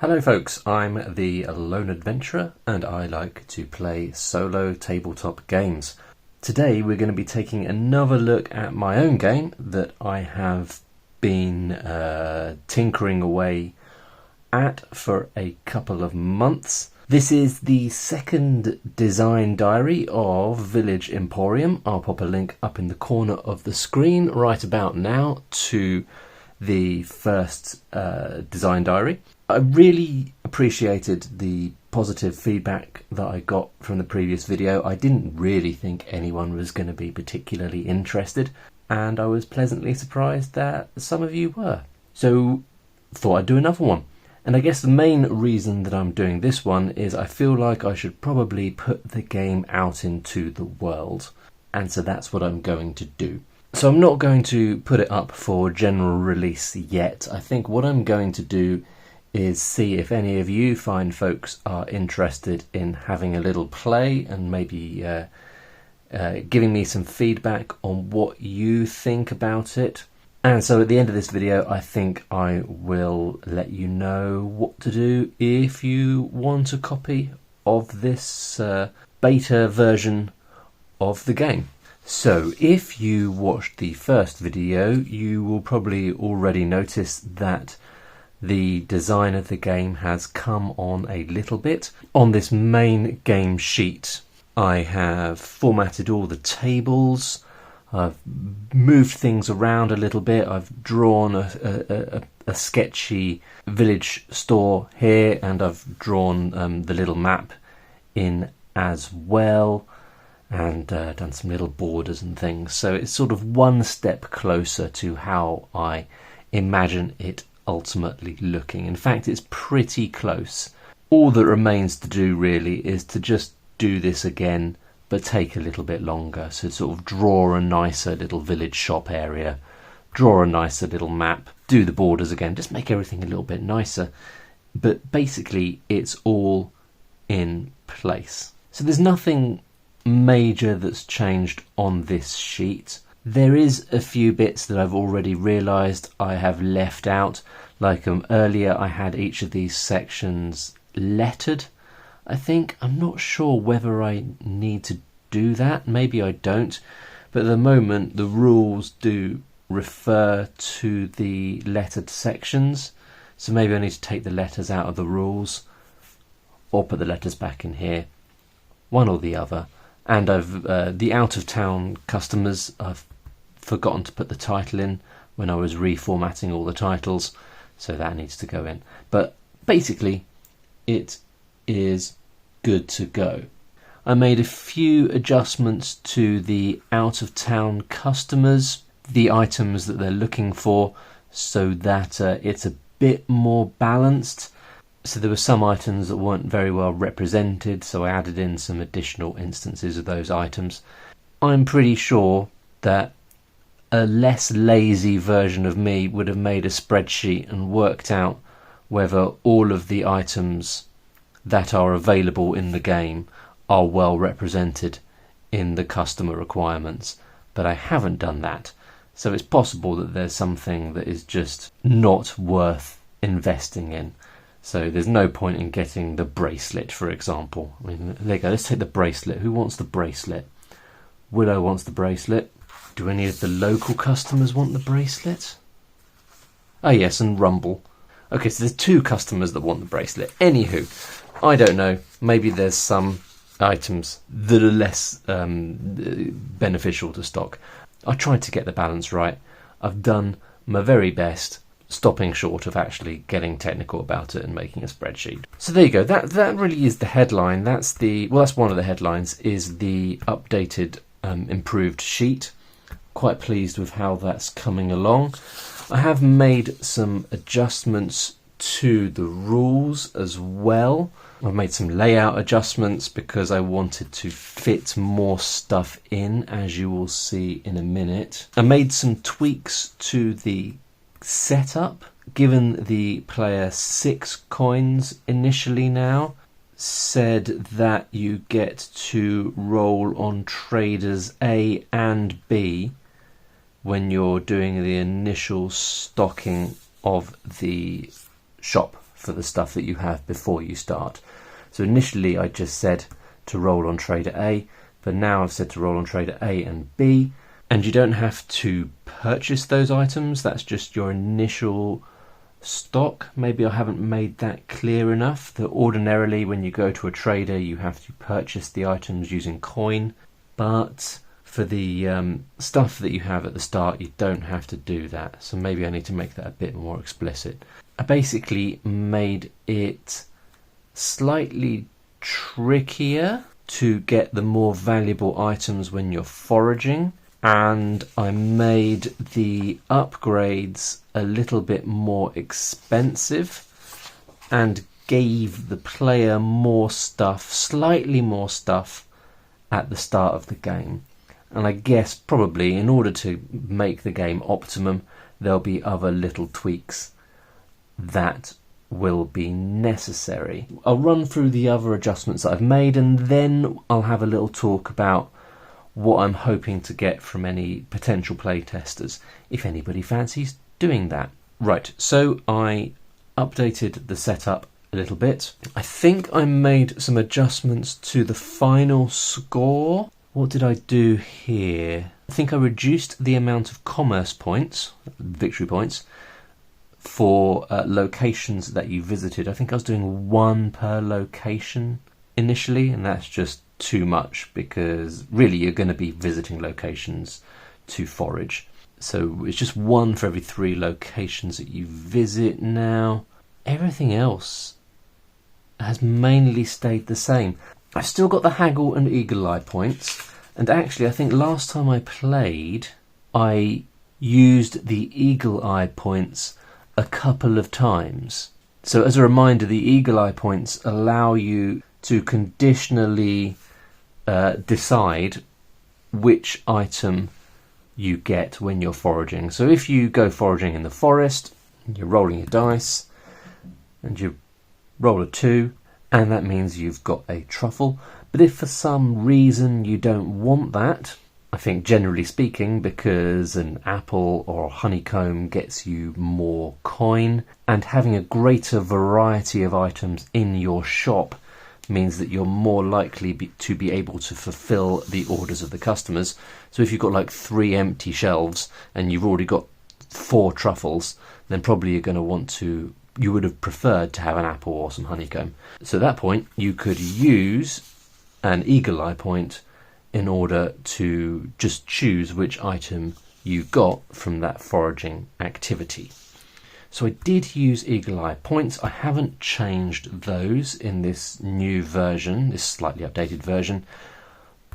Hello folks, I'm the Lone Adventurer and I like to play solo tabletop games. Today we're going to be taking another look at my own game that I have been tinkering away at for a couple of months. This is the second design diary of Village Emporium. I'll pop a link up in the corner of the screen right about now to the first design diary. I really appreciated the positive feedback that I got from the previous video. I didn't really think anyone was going to be particularly interested, and I was pleasantly surprised that some of you were. So thought I'd do another one. And I guess the main reason that I'm doing this one is I feel like I should probably put the game out into the world, and so that's what I'm going to do. So I'm not going to put it up for general release yet. I think what I'm going to do is see if any of you fine folks are interested in having a little play and maybe giving me some feedback on what you think about it. And so at the end of this video, I think I will let you know what to do if you want a copy of this beta version of the game. So if you watched the first video, you will probably already notice that the design of the game has come on a little bit. On this main game sheet, I have formatted all the tables, I've moved things around a little bit, I've drawn a sketchy village store here, and I've drawn the little map in as well, and done some little borders and things. So it's sort of one step closer to how I imagine it ultimately looking. In fact, it's pretty close. All that remains to do really is to just do this again, but take a little bit longer. So sort of draw a nicer little village shop area, draw a nicer little map, do the borders again, just make everything a little bit nicer. But basically it's all in place. So there's nothing major that's changed on this sheet. There is a few bits that I've already realised I have left out. Like earlier I had each of these sections lettered, I think. I'm not sure whether I need to do that. Maybe I don't. But at the moment the rules do refer to the lettered sections. So maybe I need to take the letters out of the rules or put the letters back in here. One or the other. And I've the out of town customers, I've forgotten to put the title in when I was reformatting all the titles, so that needs to go in. But basically it is good to go. I made a few adjustments to the out of town customers, the items that they're looking for, so that it's a bit more balanced. So there were some items that weren't very well represented, so I added in some additional instances of those items. I'm pretty sure that a less lazy version of me would have made a spreadsheet and worked out whether all of the items that are available in the game are well represented in the customer requirements, but I haven't done that. So it's possible that there's something that is just not worth investing in. So there's no point in getting the bracelet, for example. I mean, there you go, let's take the bracelet. Who wants the bracelet? Willow wants the bracelet. Do any of the local customers want the bracelet? Oh yes, and Rumble. Okay, so there's two customers that want the bracelet. Anywho, I don't know. Maybe there's some items that are less beneficial to stock. I tried to get the balance right. I've done my very best, stopping short of actually getting technical about it and making a spreadsheet. So there you go. That really is the headline. That's one of the headlines, is the updated improved sheet. Quite pleased with how that's coming along. I have made some adjustments to the rules as well. I've made some layout adjustments because I wanted to fit more stuff in, as you will see in a minute. I made some tweaks to the setup, given the player 6 coins initially now. Said that you get to roll on traders A and B when you're doing the initial stocking of the shop for the stuff that you have before you start. So initially I just said to roll on trader A, but now I've said to roll on trader A and B, and you don't have to purchase those items. That's just your initial stock. Maybe I haven't made that clear enough, that ordinarily when you go to a trader you have to purchase the items using coin, but for the stuff that you have at the start you don't have to do that. So maybe I need to make that a bit more explicit. I basically made it slightly trickier to get the more valuable items when you're foraging, and I made the upgrades a little bit more expensive and gave the player more stuff, slightly more stuff at the start of the game. And I guess probably in order to make the game optimum, there'll be other little tweaks that will be necessary. I'll run through the other adjustments that I've made, and then I'll have a little talk about what I'm hoping to get from any potential playtesters, if anybody fancies doing that. Right, so I updated the setup a little bit. I think I made some adjustments to the final score. What did I do here? I think I reduced the amount of commerce points, victory points, for locations that you visited. I think I was doing 1 per location initially, and that's just too much because really you're going to be visiting locations to forage. So it's just 1 for every 3 locations that you visit now. Everything else has mainly stayed the same. I've still got the haggle and eagle eye points, and actually I think last time I played I used the eagle eye points a couple of times. So as a reminder, the eagle eye points allow you to conditionally decide which item you get when you're foraging. So if you go foraging in the forest, you're rolling your dice and you roll a 2, and that means you've got a truffle. But if for some reason you don't want that, I think generally speaking because an apple or honeycomb gets you more coin, and having a greater variety of items in your shop means that you're more likely to be able to fulfill the orders of the customers. So if you've got like 3 empty shelves and you've already got 4 truffles, then probably you're going to want to, you would have preferred to have an apple or some honeycomb. So at that point you could use an eagle eye point in order to just choose which item you got from that foraging activity. So I did use eagle eye points. I haven't changed those in this new version, this slightly updated version,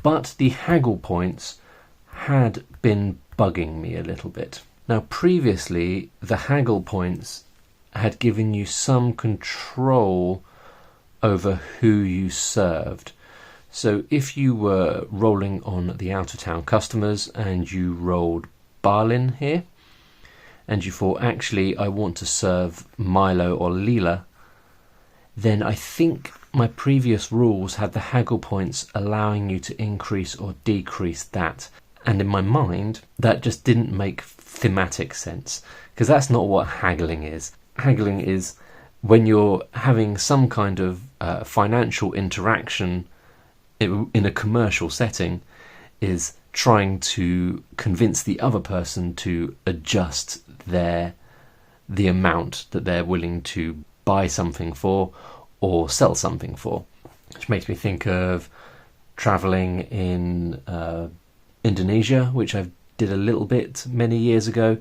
but the haggle points had been bugging me a little bit. Now previously the haggle points had given you some control over who you served. So if you were rolling on the out-of-town customers and you rolled Barlin here, and you thought, actually, I want to serve Milo or Leela, then I think my previous rules had the haggle points allowing you to increase or decrease that. And in my mind, that just didn't make thematic sense, because that's not what haggling is. Haggling is when you're having some kind of financial interaction in a commercial setting, is trying to convince the other person to adjust the amount that they're willing to buy something for or sell something for. Which makes me think of travelling in Indonesia, which I did a little bit many years ago,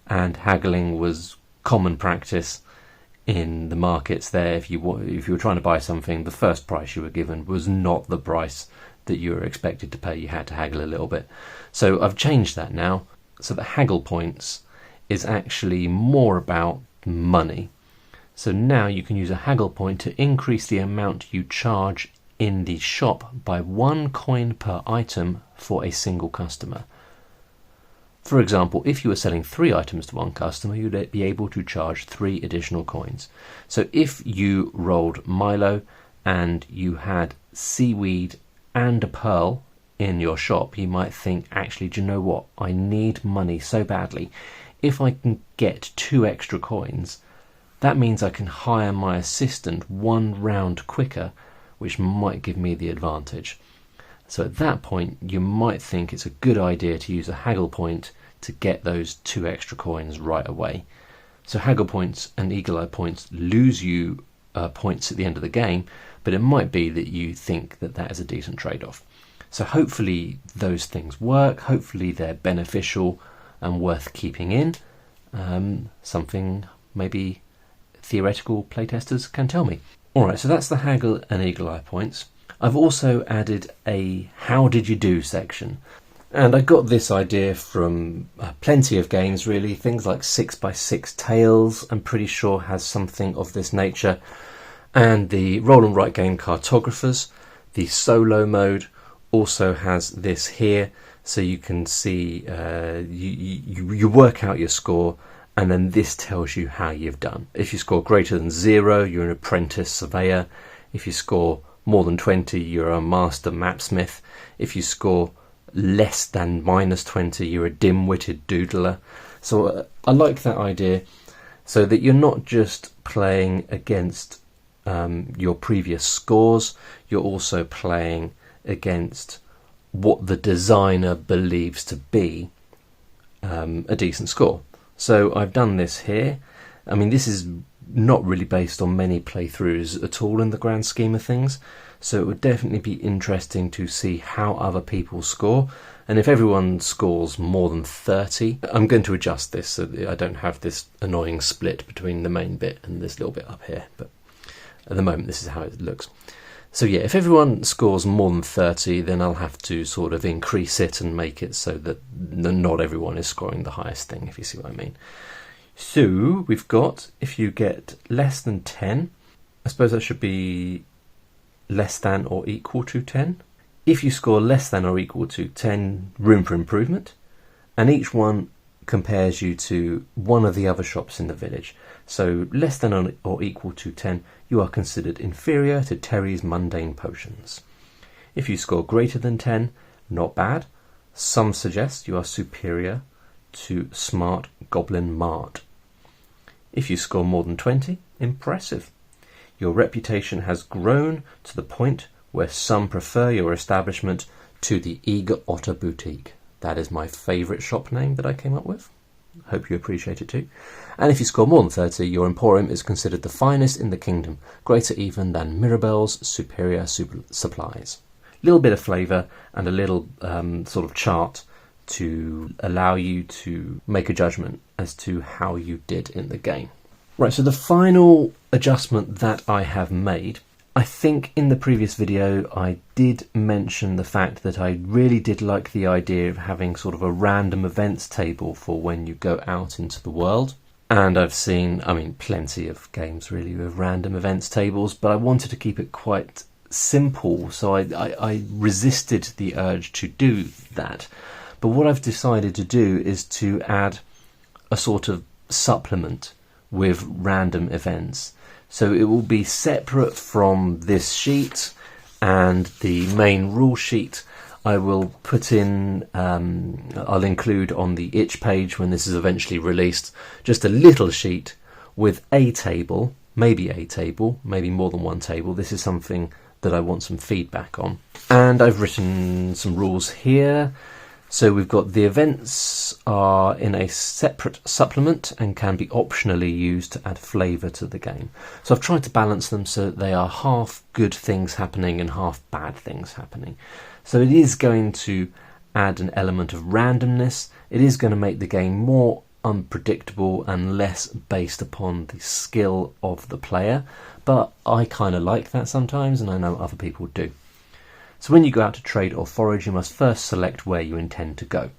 and haggling was common practice in the markets there. If you were trying to buy something, the first price you were given was not the price that you were expected to pay. You had to haggle a little bit. So I've changed that now, so the haggle points is actually more about money. So now you can use a haggle point to increase the amount you charge in the shop by 1 coin per item for a single customer. For example, if you were selling 3 items to one customer, you'd be able to charge 3 additional coins. So if you rolled Milo and you had seaweed and a pearl in your shop, you might think, actually, do you know what? I need money so badly. If I can get 2 extra coins, that means I can hire my assistant one round quicker, which might give me the advantage. So at that point, you might think it's a good idea to use a haggle point to get those 2 extra coins right away. So haggle points and eagle eye points lose you points at the end of the game, but it might be that you think that that is a decent trade-off. So hopefully those things work, hopefully they're beneficial and worth keeping in. Something maybe theoretical playtesters can tell me. Alright, so that's the haggle and eagle eye points. I've also added a how did you do section. And I got this idea from plenty of games really, things like 6x6 Tales, I'm pretty sure has something of this nature, and the Roll and Write game Cartographers. The solo mode also has this here, so you can see you work out your score, and then this tells you how you've done. If you score greater than 0, you're an apprentice surveyor. If you score more than 20, you're a master mapsmith. If you score less than -20, you're a dim-witted doodler. So I like that idea, so that you're not just playing against your previous scores, you're also playing against what the designer believes to be a decent score. So I've done this here. I mean, this is not really based on many playthroughs at all in the grand scheme of things, so it would definitely be interesting to see how other people score, and if everyone scores more than 30, I'm going to adjust this so that I don't have this annoying split between the main bit and this little bit up here, but at the moment this is how it looks. So yeah, if everyone scores more than 30, then I'll have to sort of increase it and make it so that not everyone is scoring the highest thing, if you see what I mean. So we've got, if you get less than 10, I suppose that should be less than or equal to 10. If you score less than or equal to 10, room for improvement, and each one compares you to one of the other shops in the village. So less than or equal to 10, you are considered inferior to Terry's Mundane Potions. If you score greater than 10, not bad. Some suggest you are superior to Smart Goblin Mart. If you score more than 20, impressive. Your reputation has grown to the point where some prefer your establishment to the Eager Otter Boutique. That is my favourite shop name that I came up with. Hope you appreciate it too. And if you score more than 30, your emporium is considered the finest in the kingdom, greater even than Mirabelle's superior supplies. A little bit of flavour and a little sort of chart to allow you to make a judgment as to how you did in the game. Right, so the final adjustment that I have made, I think in the previous video I did mention the fact that I really did like the idea of having sort of a random events table for when you go out into the world. And I've seen, I mean, plenty of games really with random events tables, but I wanted to keep it quite simple, so I resisted the urge to do that. But what I've decided to do is to add a sort of supplement with random events. So it will be separate from this sheet and the main rule sheet. I will put in, I'll include on the itch page when this is eventually released, just a little sheet with a table, maybe more than one table. This is something that I want some feedback on. And I've written some rules here. So we've got the events are in a separate supplement and can be optionally used to add flavour to the game. So I've tried to balance them so that they are half good things happening and half bad things happening. So it is going to add an element of randomness. It is going to make the game more unpredictable and less based upon the skill of the player. But I kind of like that sometimes, and I know other people do. So when you go out to trade or forage, you must first select where you intend to go.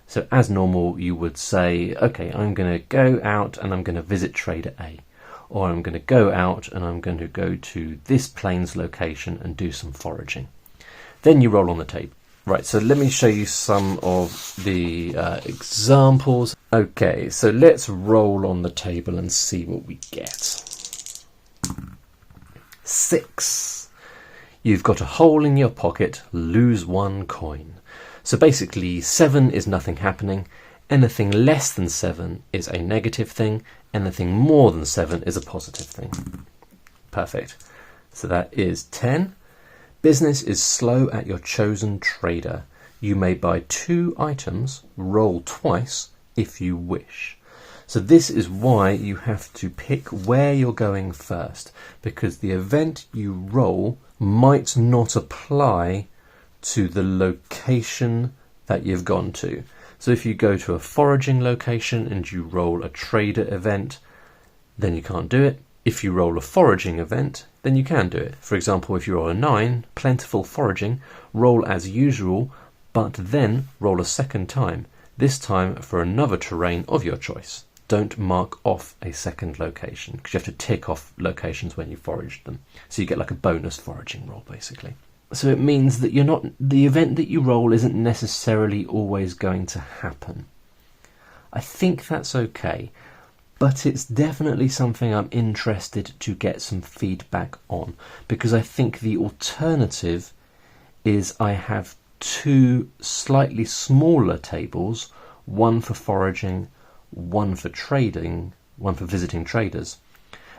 So as normal, you would say, okay, I'm going to go out and I'm going to visit Trader A. Or I'm going to go out and I'm going to go to this plains location and do some foraging. Then you roll on the table. Right, so let me show you some of the examples. Okay, so let's roll on the table and see what we get. 6. You've got a hole in your pocket, lose 1 coin. So basically 7 is nothing happening, Anything less than 7 is a negative thing. Anything more than 7 is a positive thing. Perfect. So that is 10. Business is slow at your chosen trader. You may buy 2 items, roll twice if you wish. So this is why you have to pick where you're going first, because the event you roll might not apply to the location that you've gone to. So if you go to a foraging location and you roll a trader event, then you can't do it. If you roll a foraging event, then you can do it. For example, if you roll a 9, plentiful foraging, roll as usual, but then roll a second time, this time for another terrain of your choice. Don't mark off a second location, because you have to tick off locations when you foraged them. So you get like a bonus foraging roll, basically. So it means that the event that you roll isn't necessarily always going to happen. I think that's okay, but it's definitely something I'm interested to get some feedback on, because I think the alternative is I have 2 slightly smaller tables, one for foraging, one for trading, one for visiting traders,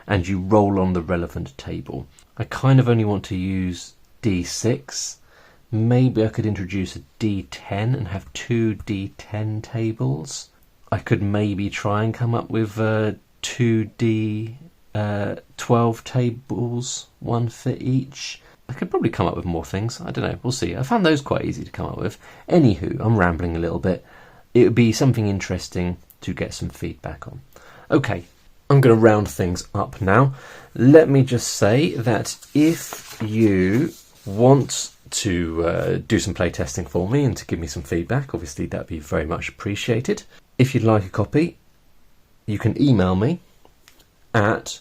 and you roll on the relevant table. I kind of only want to use D6. Maybe I could introduce a D10 and have 2 D10 tables. I could maybe try and come up with 2 D12 tables, one for each. I could probably come up with more things. I don't know. We'll see. I found those quite easy to come up with. Anywho, I'm rambling a little bit. It would be something interesting to get some feedback on. Okay, I'm going to round things up now. Let me just say that if you want to do some playtesting for me and to give me some feedback, obviously that'd be very much appreciated. If you'd like a copy, you can email me at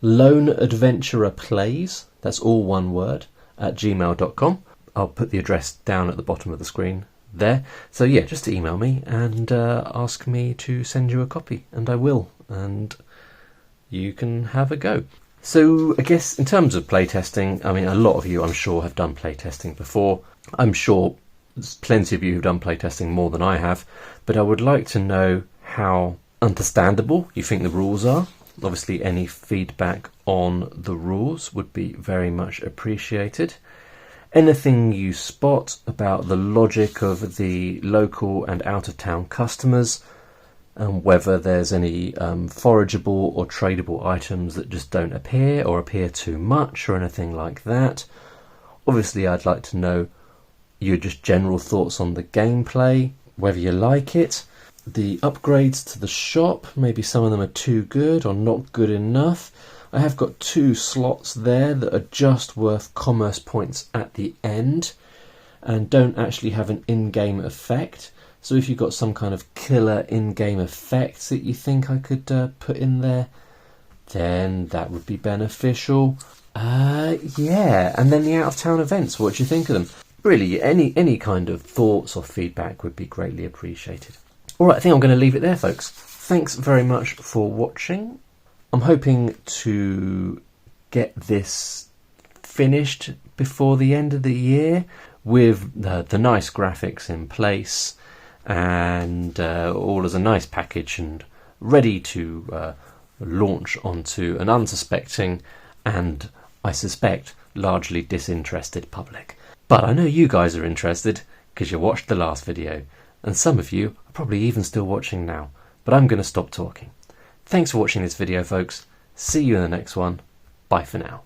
loneadventurerplays, that's all one word, at gmail.com. I'll put the address down at the bottom of the screen there. So yeah, just email me and ask me to send you a copy, and I will, and you can have a go. So I guess in terms of playtesting, I mean, a lot of you I'm sure have done playtesting before. I'm sure there's plenty of you who've done playtesting more than I have, but I would like to know how understandable you think the rules are. Obviously any feedback on the rules would be very much appreciated. Anything you spot about the logic of the local and out-of-town customers, and whether there's any forageable or tradable items that just don't appear or appear too much or anything like that. Obviously I'd like to know your just general thoughts on the gameplay, whether you like it, the upgrades to the shop, maybe some of them are too good or not good enough. I have got 2 slots there that are just worth commerce points at the end and don't actually have an in-game effect. So if you've got some kind of killer in-game effect that you think I could put in there, then that would be beneficial. Yeah, and then the out-of-town events, what do you think of them? Really, any kind of thoughts or feedback would be greatly appreciated. Alright, I think I'm going to leave it there, folks. Thanks very much for watching. I'm hoping to get this finished before the end of the year with the nice graphics in place and all as a nice package and ready to launch onto an unsuspecting and, I suspect, largely disinterested public. But I know you guys are interested because you watched the last video, and some of you are probably even still watching now, but I'm going to stop talking. Thanks for watching this video, folks. See you in the next one. Bye for now.